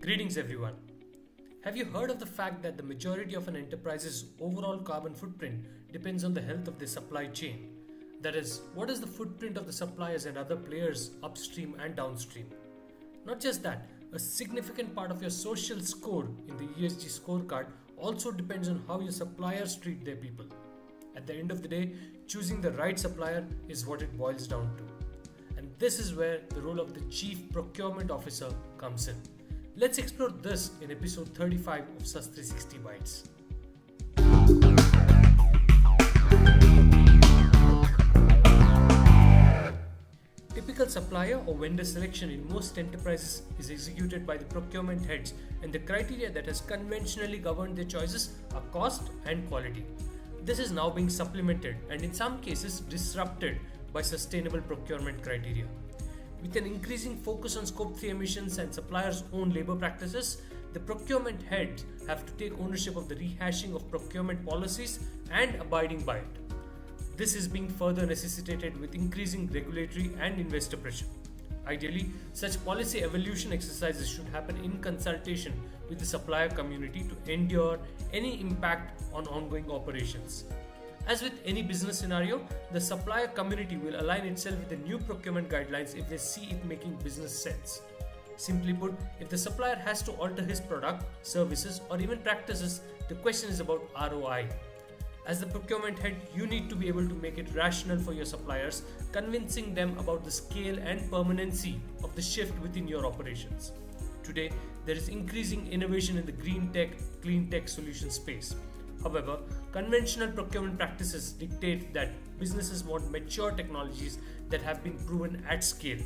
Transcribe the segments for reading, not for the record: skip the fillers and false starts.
Greetings everyone. Have you heard of the fact that the majority of an enterprise's overall carbon footprint depends on the health of their supply chain? That is, what is the footprint of the suppliers and other players upstream and downstream? Not just that, a significant part of your social score in the ESG scorecard also depends on how your suppliers treat their people. At the end of the day, choosing the right supplier is what it boils down to. And this is where the role of the Chief Procurement Officer comes in. Let's explore this in episode 35 of SAS 360 Bytes. Typical supplier or vendor selection in most enterprises is executed by the procurement heads, and the criteria that has conventionally governed their choices are cost and quality. This is now being supplemented and in some cases disrupted by sustainable procurement criteria. With an increasing focus on Scope 3 emissions and suppliers' own labor practices, the procurement heads have to take ownership of the rehashing of procurement policies and abiding by it. This is being further necessitated with increasing regulatory and investor pressure. Ideally, such policy evolution exercises should happen in consultation with the supplier community to endure any impact on ongoing operations. As with any business scenario, the supplier community will align itself with the new procurement guidelines if they see it making business sense. Simply put, if the supplier has to alter his product, services, or even practices, the question is about ROI. As the procurement head, you need to be able to make it rational for your suppliers, convincing them about the scale and permanency of the shift within your operations. Today, there is increasing innovation in the green tech, clean tech solution space. However, conventional procurement practices dictate that businesses want mature technologies that have been proven at scale.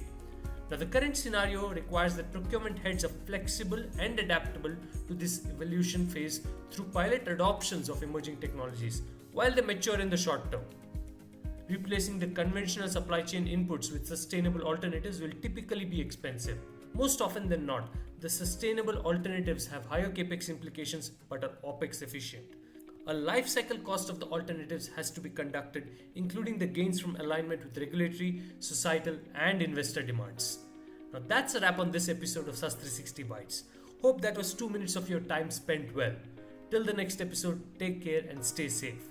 Now, the current scenario requires that procurement heads are flexible and adaptable to this evolution phase through pilot adoptions of emerging technologies while they mature in the short term. Replacing the conventional supply chain inputs with sustainable alternatives will typically be expensive. Most often than not, the sustainable alternatives have higher capex implications but are opex efficient. A life cycle cost of the alternatives has to be conducted, including the gains from alignment with regulatory, societal, and investor demands. Now that's a wrap on this episode of SAS 360 Bytes. Hope that was 2 minutes of your time spent well. Till the next episode, take care and stay safe.